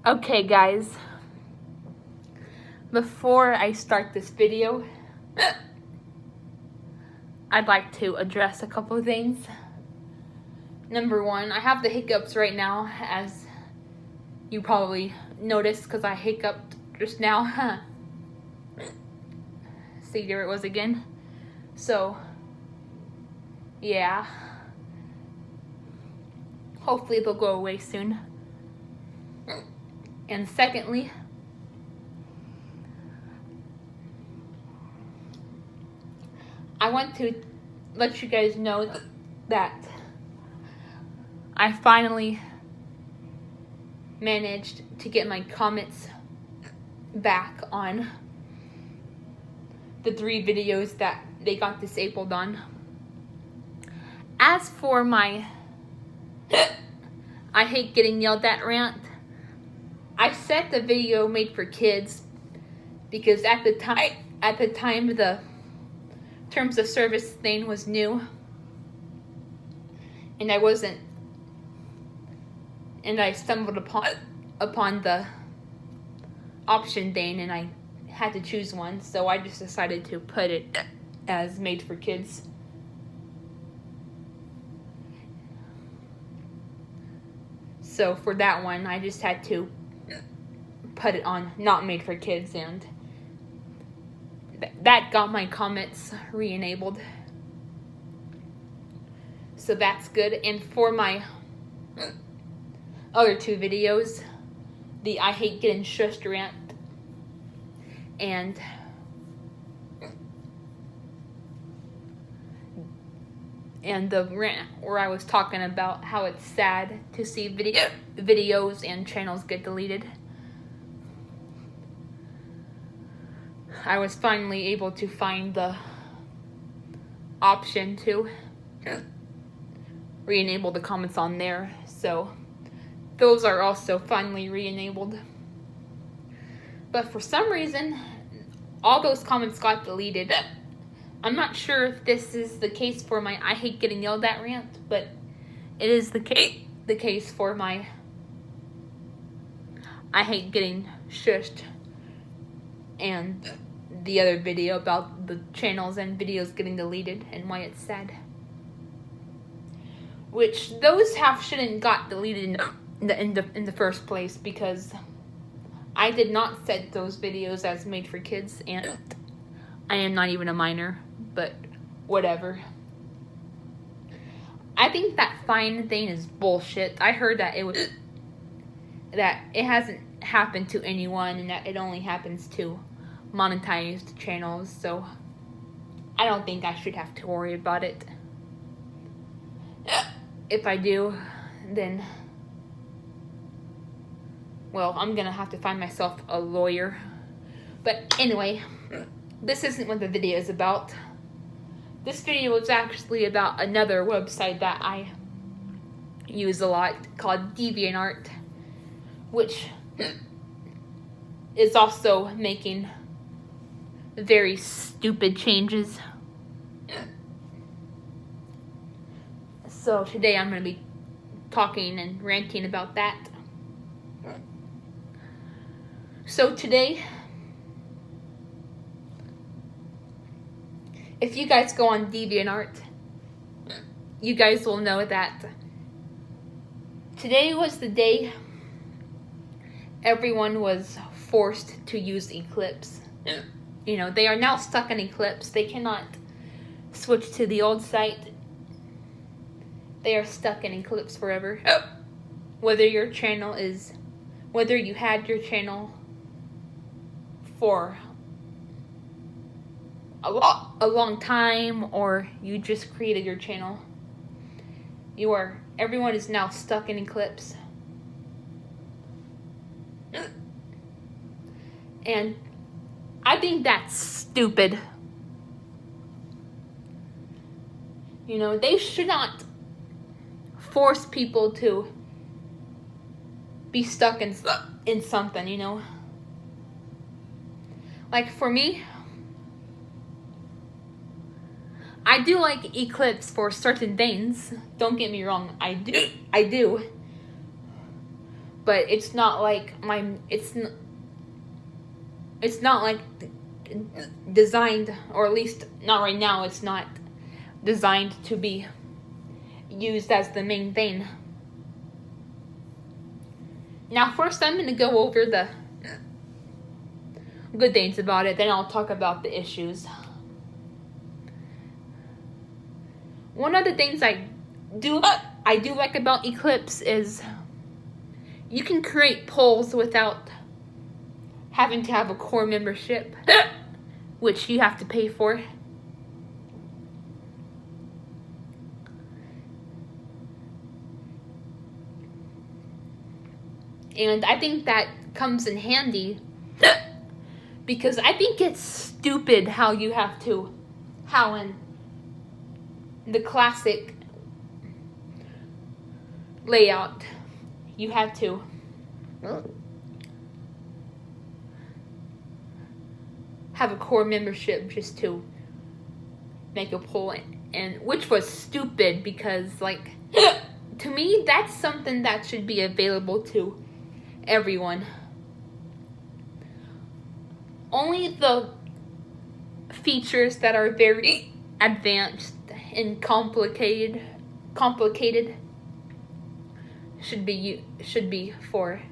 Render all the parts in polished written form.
Okay guys, before I start this video, I'd like to address a couple of things. Number one, I have the hiccups right now, as you probably noticed because I hiccuped just now. See, there it was again. So, yeah. Hopefully they'll go away soon. And secondly, I want to let you guys know that I finally managed to get my comments back on the 3 videos that they got disabled on. As for my I hate getting yelled at rant, I set the video made for kids because at the time the terms of service thing was new, and I stumbled upon the option thing, and I had to choose one, so I just decided to put it as made for kids. So for that one, I just had to put it on not made for kids, and that got my comments re-enabled. So that's good. And for my other 2 videos, the I hate getting stressed rant and the rant where I was talking about how it's sad to see videos and channels get deleted, I was finally able to find the option to re-enable the comments on there, so those are also finally re-enabled. But for some reason, all those comments got deleted. I'm not sure if this is the case for my I hate getting yelled at rant, but it is the case for my I hate getting shushed and the other video about the channels and videos getting deleted and why it's sad. Which those shouldn't got deleted in the first place, because I did not set those videos as made for kids, and I am not even a minor, but whatever. I think that fine thing is bullshit. I heard that it hasn't happened to anyone, and that it only happens to monetized channels, so I don't think I should have to worry about it. If I do, then, well, I'm gonna have to find myself a lawyer. But anyway, this isn't what the video is about. This video is actually about another website that I use a lot called DeviantArt, which is also making very stupid changes. So today I'm going to be talking and ranting about that. So today, if you guys go on DeviantArt, you guys will know that today was the day everyone was forced to use Eclipse. You know, they are now stuck in Eclipse. They cannot switch to the old site. They are stuck in Eclipse forever. Whether you had your channel for a long time, or you just created your channel, everyone is now stuck in Eclipse. And I think that's stupid. You know, they should not force people to be stuck in something, you know. Like for me, I do like Eclipse for certain things. Don't get me wrong, I do. but it's not like it's not like designed, or at least not right now, it's not designed to be used as the main thing. Now first I'm going to go over the good things about it, then I'll talk about the issues. One of the things I do like about Eclipse is you can create polls without having to have a core membership, which you have to pay for. And I think that comes in handy because I think it's stupid how in the classic layout you had to have a core membership just to make a poll, and which was stupid because, like, to me that's something that should be available to everyone. Only the features that are very advanced and complicated should be for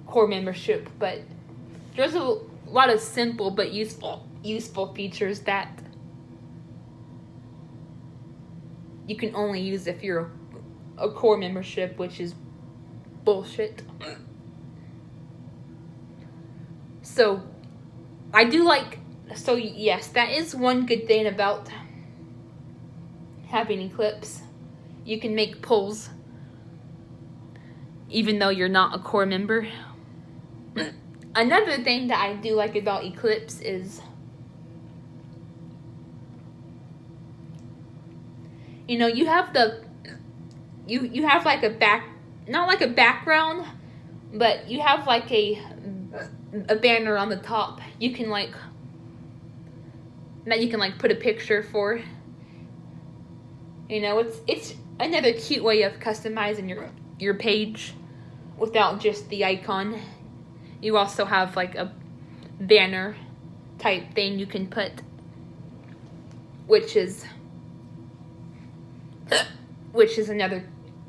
core membership, but there's a lot of simple but useful features that you can only use if you're a core membership, which is bullshit. So yes, that is one good thing about having Eclipse. You can make polls even though you're not a core member. Another thing that I do like about Eclipse is, you have you have like not like a background, but you have like a banner on the top. You can put a picture for. It's another cute way of customizing your page without just the icon. You also have like a banner type thing you can put, which is another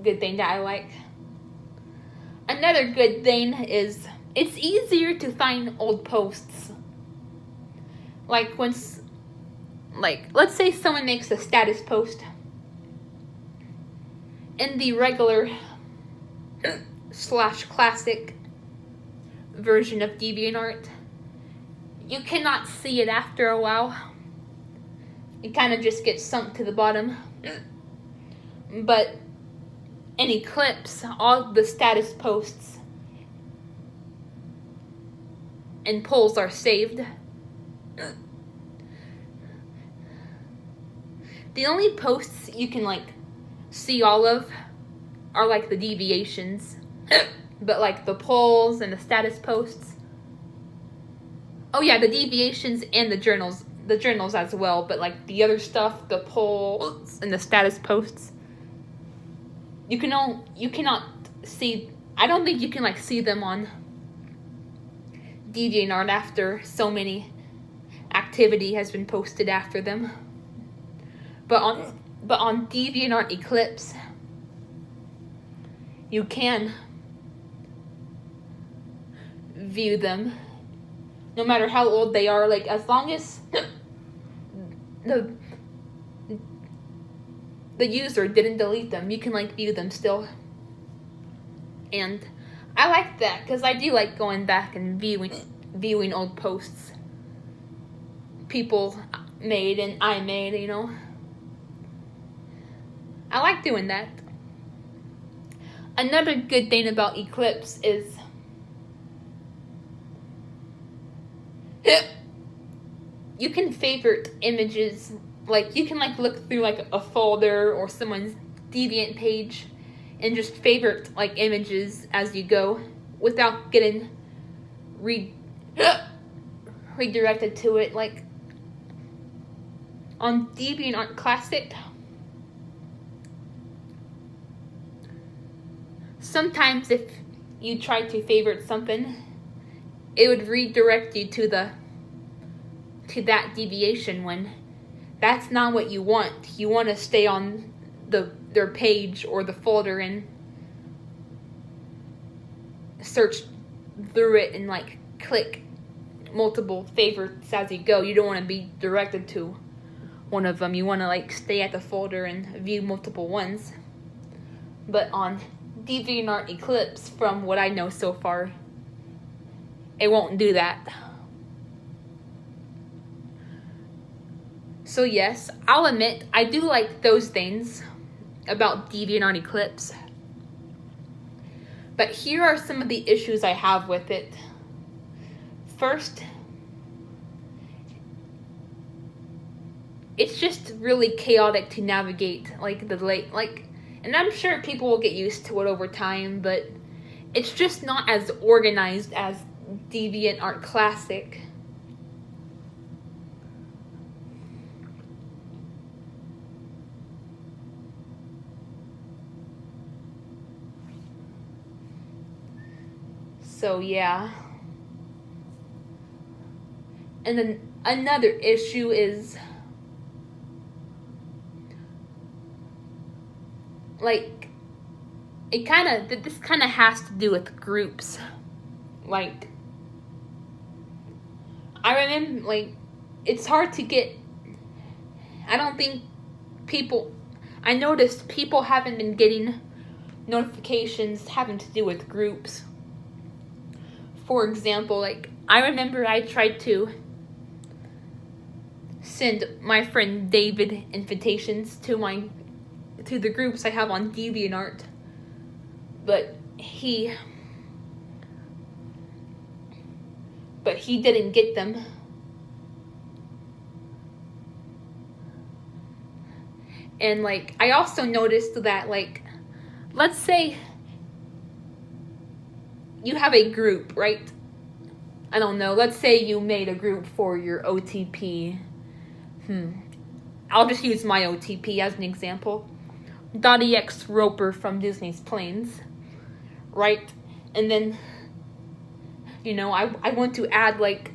good thing that I like. Another good thing is it's easier to find old posts. Like let's say someone makes a status post in the regular /classic version of DeviantArt. You cannot see it after a while. It kind of just gets sunk to the bottom. But in Eclipse, all the status posts and polls are saved. The only posts you can see all of are the deviations. But the polls and the status posts. Oh yeah, the deviations and the journals as well. But the other stuff, the polls and the status posts, you cannot see. I don't think you can see them on DeviantArt after so many activity has been posted after them. But on DeviantArt Eclipse, you can view them no matter how old they are, as long as the user didn't delete them, you can view them still. And I like that because I do like going back and viewing old posts people made and I made, I like doing that. Another good thing about Eclipse is you can favorite images. You can look through a folder or someone's Deviant page and just favorite images as you go without getting redirected to it. On DeviantArt Classic, sometimes if you try to favorite something, it would redirect you to that deviation when that's not what you want. You want to stay on their page or the folder and search through it and like click multiple favorites as you go. You don't want to be directed to one of them. You want to like stay at the folder and view multiple ones. But on DeviantArt Eclipse, from what I know so far, it won't do that. So yes, I'll admit, I do like those things about DeviantArt Eclipse. But here are some of the issues I have with it. First, it's just really chaotic to navigate, and I'm sure people will get used to it over time, but it's just not as organized as DeviantArt Classic. So yeah. And then another issue is like this kind of has to do with groups. Like I remember, like, it's hard to get. I noticed people haven't been getting notifications having to do with groups. For example, like, I remember I tried to send my friend David invitations to the groups I have on DeviantArt, but he didn't get them. And like, I also noticed that, like, let's say you have a group, right? I don't know, let's say you made a group for your OTP. I'll just use my OTP as an example. .ex Roper from Disney's Planes, right? And then, you know, I want to add, like,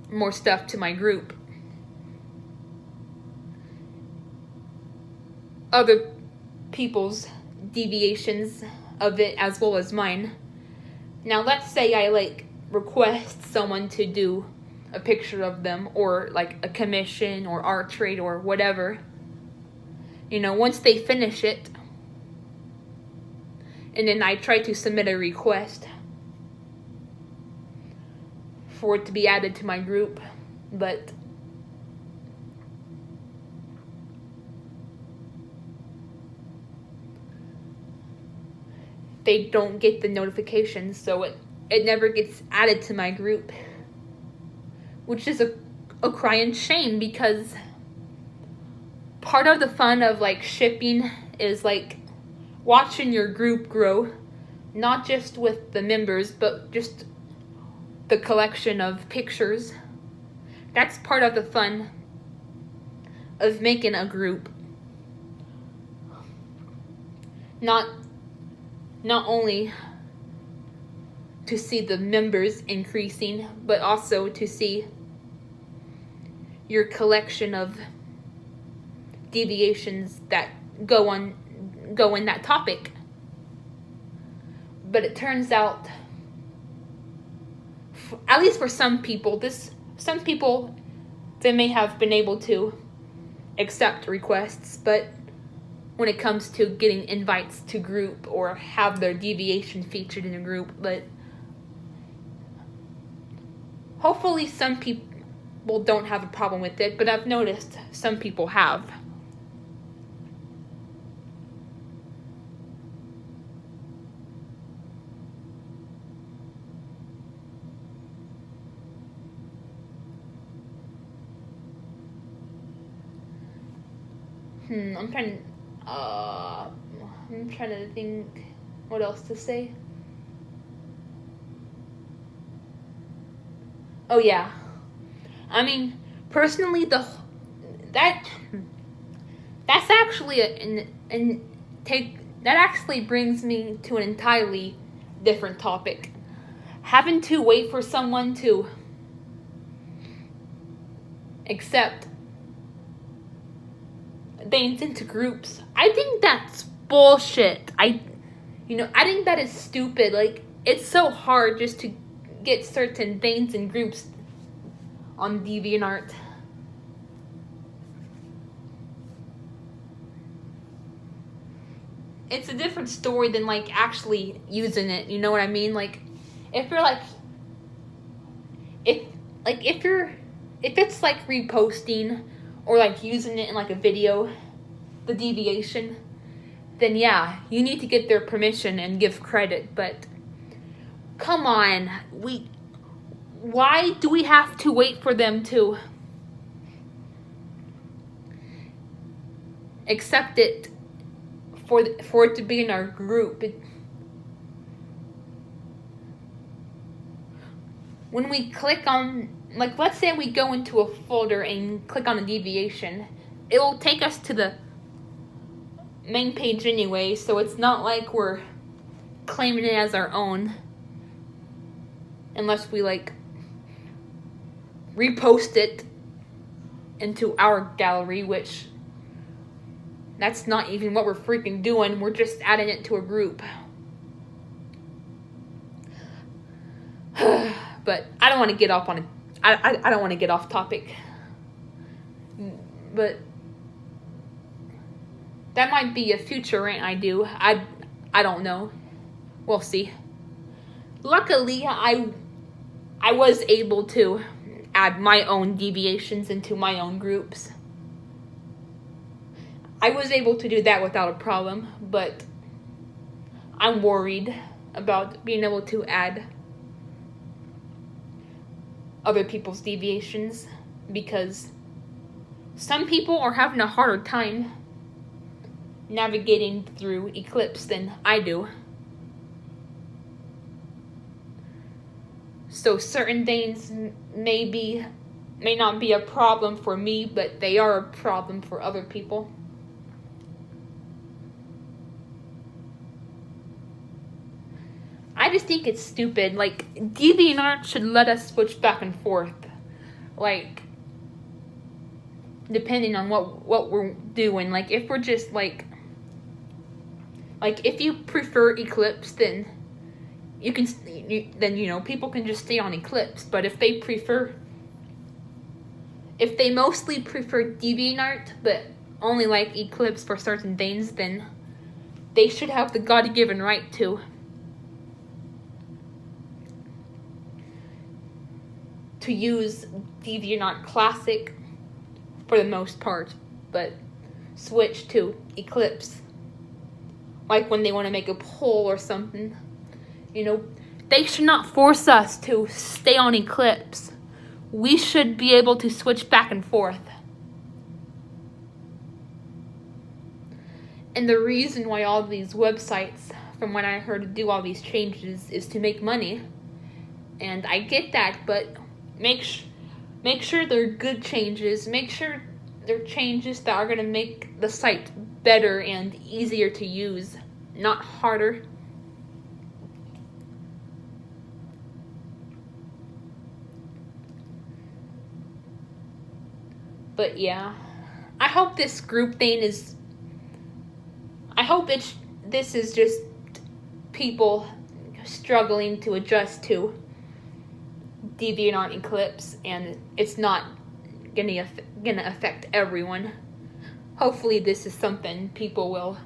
more stuff to my group. Other people's deviations of it as well as mine. Now, let's say I, like, request someone to do a picture of them, or like a commission or art trade or whatever. You know, once they finish it, and then I try to submit a request for it to be added to my group, but they don't get the notifications, so it never gets added to my group, which is a crying shame, because part of the fun of, like, shipping is, like, watching your group grow, not just with the members, but just the collection of pictures. That's part of the fun of making a group. Not only to see the members increasing, but also to see your collection of deviations that go in that topic. But it turns out, at least for some people, they may have been able to accept requests, but when it comes to getting invites to group or have their deviation featured in a group, but hopefully some people don't have a problem with it, but I've noticed some people have. I'm trying to think what else to say. Oh yeah. I mean, personally, that's actually that actually brings me to an entirely different topic. Having to wait for someone to accept things into groups. I think that's bullshit. I think that is stupid. Like, it's so hard just to get certain things in groups on DeviantArt. It's a different story than, like, actually using it. You know what I mean? Like, if you're like, if it's like reposting or like using it in like a video, the deviation, then yeah, you need to get their permission and give credit. But come on, why do we have to wait for them to accept it for it to be in our group? When we click on, like, let's say we go into a folder and click on a deviation, it will take us to the main page anyway, so it's not like we're claiming it as our own, unless we like repost it into our gallery, which that's not even what we're freaking doing. We're just adding it to a group. But I don't want to get off on I don't want to get off topic. But that might be a future rant I do. I don't know. We'll see. Luckily, I was able to add my own deviations into my own groups. I was able to do that without a problem, but I'm worried about being able to add other people's deviations, because some people are having a harder time navigating through Eclipse than I do. So certain things may not be a problem for me, but they are a problem for other people. I just think it's stupid. Like, DeviantArt should let us switch back and forth, like, depending on what we're doing. Like, if we're just like if you prefer Eclipse, then people can just stay on Eclipse. But if they mostly prefer DeviantArt but only like Eclipse for certain things, then they should have the God-given right to use DeviantArt Classic for the most part, but switch to Eclipse. Like when they want to make a poll or something. They should not force us to stay on Eclipse. We should be able to switch back and forth. And the reason why all these websites, from what I heard, do all these changes is to make money. And I get that, but make sure they're good changes. Make sure they're changes that are going to make the site better and easier to use, not harder. But yeah, I hope this group thing is, this is just people struggling to adjust to DeviantArt Eclipse, and it's not gonna affect everyone. Hopefully this is something people will,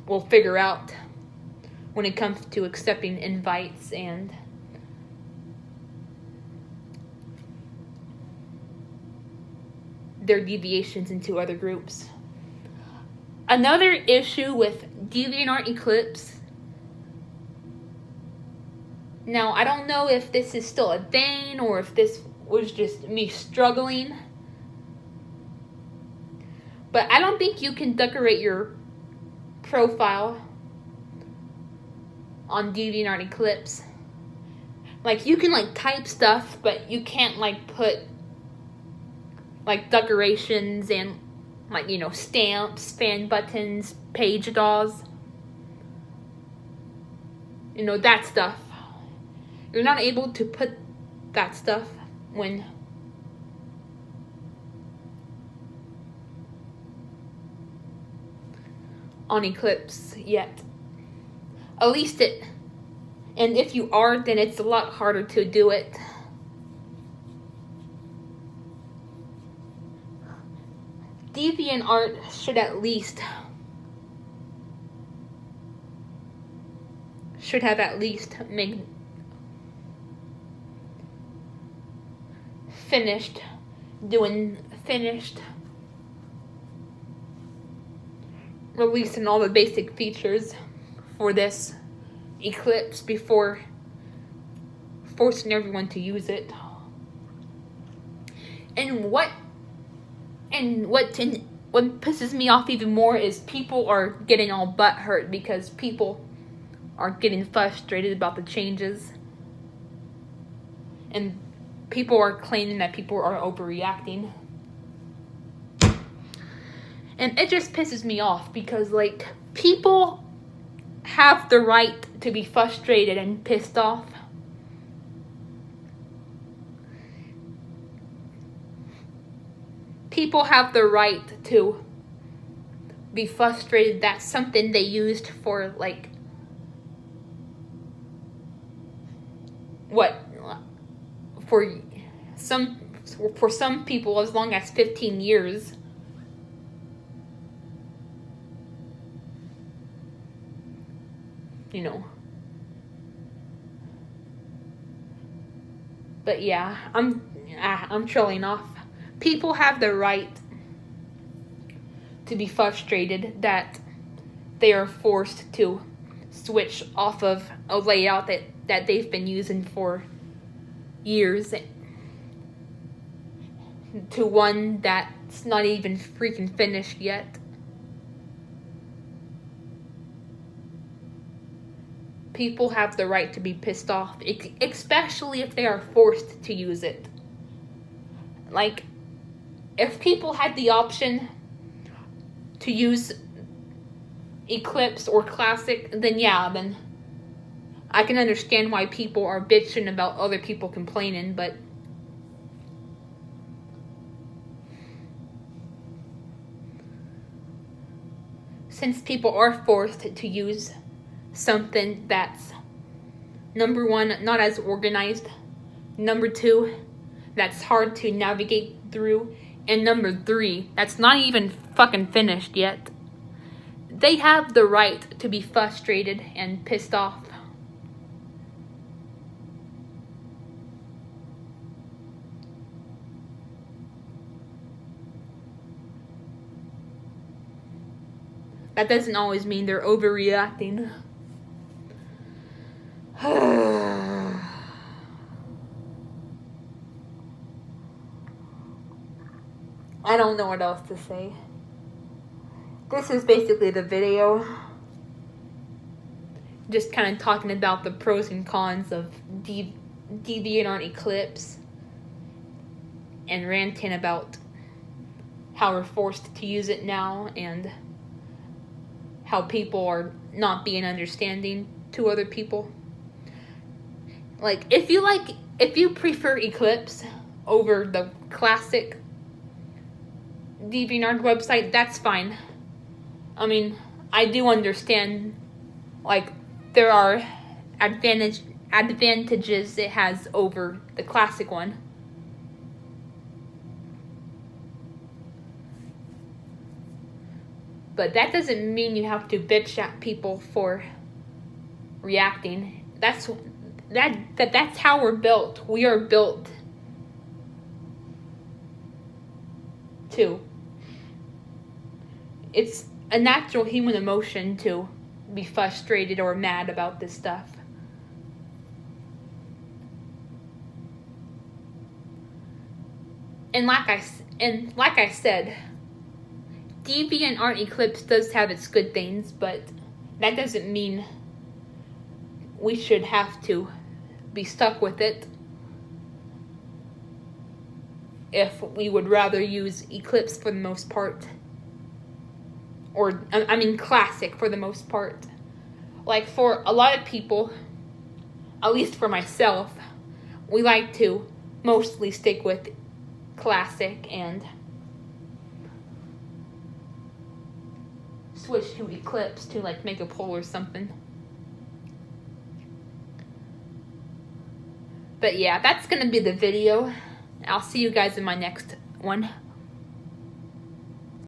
will figure out when it comes to accepting invites and their deviations into other groups. Another issue with DeviantArt Eclipse, now I don't know if this is still a thing or if this was just me struggling, but I don't think you can decorate your profile on DeviantArt Eclipse. Like, you can like type stuff, but you can't like put like decorations and like, you know, stamps, fan buttons, page dolls. You know, that stuff. You're not able to put that stuff when on Eclipse yet. At least it, and if you are, then it's a lot harder to do it. DeviantArt should have at least made finished releasing all the basic features for this Eclipse before forcing everyone to use it. And what pisses me off even more is people are getting all butthurt because people are getting frustrated about the changes. And people are claiming that people are overreacting. And it just pisses me off because, like, people have the right to be frustrated and pissed off. People have the right to be frustrated that something they used for, like, for some people as long as 15 years. You know. But yeah, I'm trailing off. People have the right to be frustrated that they are forced to switch off of a layout that they've been using for years to one that's not even freaking finished yet. People have the right to be pissed off, especially if they are forced to use it. Like, if people had the option to use Eclipse or Classic, then I can understand why people are bitching about other people complaining, but since people are forced to use something that's, number one, not as organized, number two, that's hard to navigate through, and number three, that's not even fucking finished yet, they have the right to be frustrated and pissed off. That doesn't always mean they're overreacting. I don't know what else to say. This is basically the video. Just kind of talking about the pros and cons of DeviantArt Eclipse. And ranting about how we're forced to use it now. And how people are not being understanding to other people. Like, if you prefer Eclipse over the Classic DeviantArt website, that's fine. I mean, I do understand, like, there are advantages it has over the Classic one. But that doesn't mean you have to bitch at people for reacting. That's how we're built. We are built to. It's a natural human emotion to be frustrated or mad about this stuff. And like I said, DeviantArt Eclipse does have its good things, but that doesn't mean we should have to be stuck with it. if we would rather use Eclipse for the most part. Or, I mean, Classic for the most part. Like, for a lot of people, at least for myself, we like to mostly stick with Classic and switch to Eclipse to, like, make a poll or something. But yeah, that's gonna be the video. I'll see you guys in my next one.